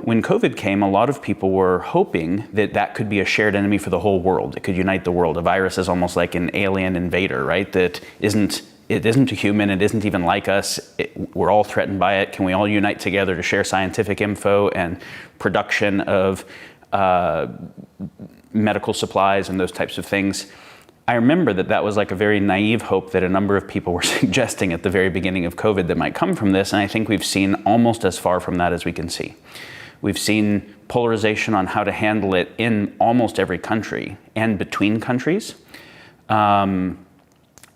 when COVID came, a lot of people were hoping that that could be a shared enemy for the whole world. It could unite the world. A virus is almost like an alien invader, right? It isn't a human, it isn't even like us. We're all threatened by it. Can we all unite together to share scientific info and production of medical supplies and those types of things? I remember that was like a very naive hope that a number of people were suggesting at the very beginning of COVID that might come from this, and I think we've seen almost as far from that as we can see. We've seen polarization on how to handle it in almost every country and between countries, and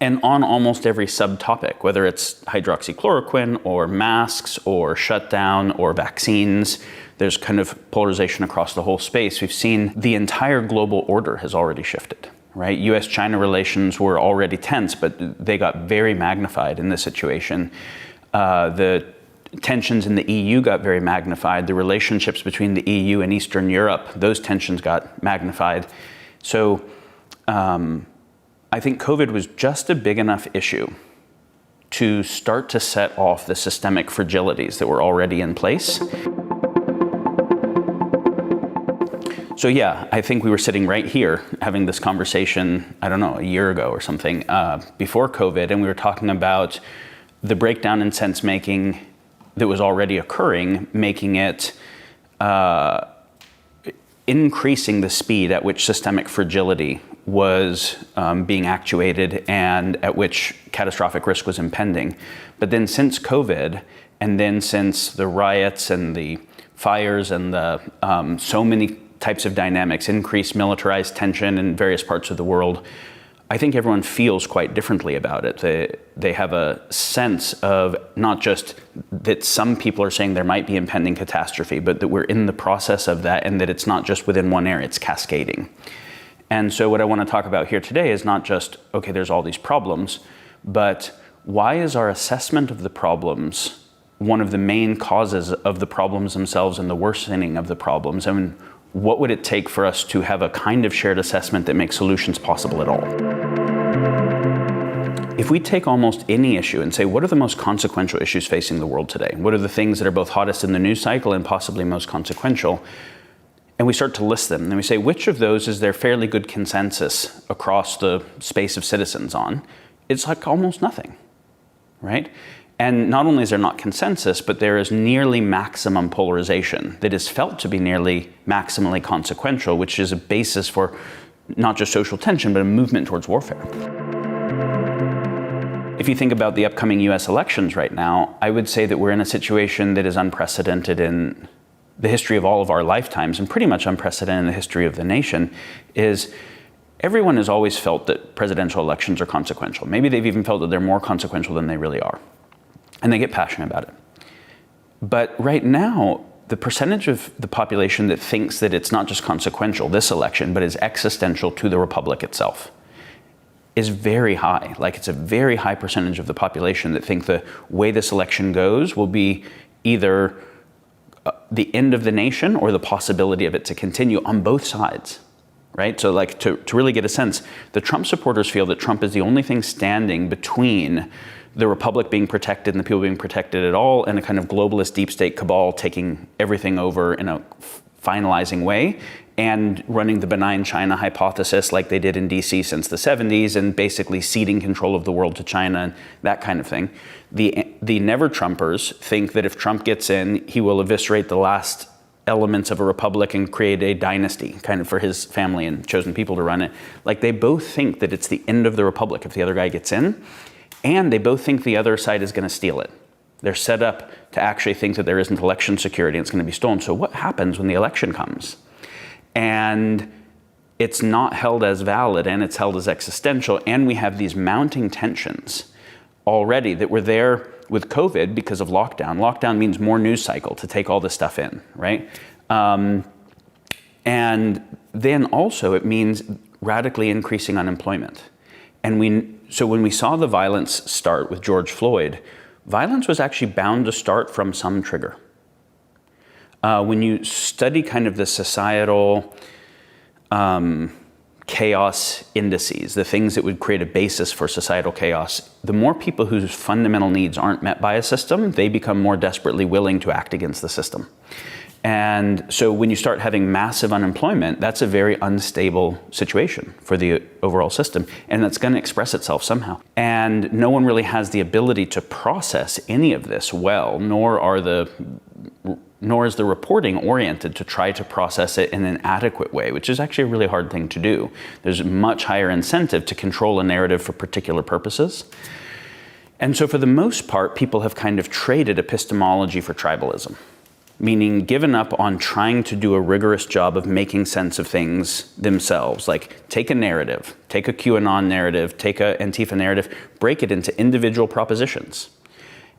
on almost every subtopic, whether it's hydroxychloroquine or masks or shutdown or vaccines. There's kind of polarization across the whole space. We've seen the entire global order has already shifted. Right? US-China relations were already tense, but they got very magnified in this situation. The tensions in the EU got very magnified. The relationships between the EU and Eastern Europe, those tensions got magnified. So I think COVID was just a big enough issue to start to set off the systemic fragilities that were already in place. So yeah, I think we were sitting right here having this conversation, I don't know, a year ago or something, before COVID, and we were talking about the breakdown in sensemaking that was already occurring, making it increasing the speed at which systemic fragility was being actuated and at which catastrophic risk was impending. But then since COVID, and then since the riots and the fires and the so many types of dynamics, increased militarized tension in various parts of the world, I think everyone feels quite differently about it. They have a sense of not just that some people are saying there might be impending catastrophe, but that we're in the process of that, and that it's not just within one area, it's cascading. And so what I want to talk about here today is not just, okay, there's all these problems, but why is our assessment of the problems one of the main causes of the problems themselves and the worsening of the problems? I mean, what would it take for us to have a kind of shared assessment that makes solutions possible at all? If we take almost any issue and say, what are the most consequential issues facing the world today? What are the things that are both hottest in the news cycle and possibly most consequential? And we start to list them, and we say, which of those is there fairly good consensus across the space of citizens on? It's like almost nothing, right? And not only is there not consensus, but there is nearly maximum polarization that is felt to be nearly maximally consequential, which is a basis for not just social tension, but a movement towards warfare. If you think about the upcoming US elections right now, I would say that we're in a situation that is unprecedented in the history of all of our lifetimes, and pretty much unprecedented in the history of the nation. Is everyone has always felt that presidential elections are consequential. Maybe they've even felt that they're more consequential than they really are. And they get passionate about it. But right now, the percentage of the population that thinks that it's not just consequential, this election, but is existential to the republic itself, is very high. Like, it's a very high percentage of the population that think the way this election goes will be either the end of the nation or the possibility of it to continue on both sides, right? So like, to really get a sense, the Trump supporters feel that Trump is the only thing standing between the republic being protected and the people being protected at all, and a kind of globalist deep state cabal taking everything over in a finalizing way and running the benign China hypothesis like they did in DC since the 70s, and basically ceding control of the world to China and that kind of thing. The never-Trumpers think that if Trump gets in, he will eviscerate the last elements of a republic and create a dynasty kind of for his family and chosen people to run it. Like, they both think that it's the end of the republic if the other guy gets in. And they both think the other side is going to steal it. They're set up to actually think that there isn't election security and it's going to be stolen. So what happens when the election comes? And it's not held as valid, and it's held as existential. And we have these mounting tensions already that were there with COVID because of lockdown. Lockdown means more news cycle to take all this stuff in, right? And then also it means radically increasing unemployment. And so when we saw the violence start with George Floyd, violence was actually bound to start from some trigger. When you study kind of the societal chaos indices, the things that would create a basis for societal chaos, the more people whose fundamental needs aren't met by a system, they become more desperately willing to act against the system. And so when you start having massive unemployment, that's a very unstable situation for the overall system, and that's going to express itself somehow. And no one really has the ability to process any of this well, nor is the reporting oriented to try to process it in an adequate way, which is actually a really hard thing to do. There's a much higher incentive to control a narrative for particular purposes. And so for the most part, people have kind of traded epistemology for tribalism, meaning given up on trying to do a rigorous job of making sense of things themselves. Like take a narrative, take a QAnon narrative, take a Antifa narrative, break it into individual propositions,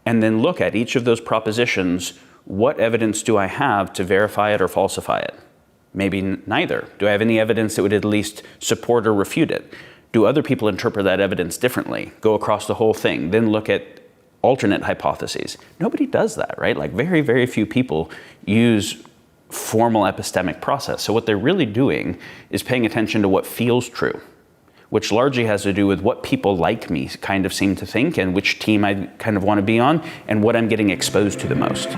and then look at each of those propositions. What evidence do I have to verify it or falsify it? Maybe neither. Do I have any evidence that would at least support or refute it? Do other people interpret that evidence differently? Go across the whole thing, then look at alternate hypotheses. Nobody does that, right? Like very, very few people use formal epistemic process. So what they're really doing is paying attention to what feels true, which largely has to do with what people like me kind of seem to think and which team I kind of want to be on and what I'm getting exposed to the most.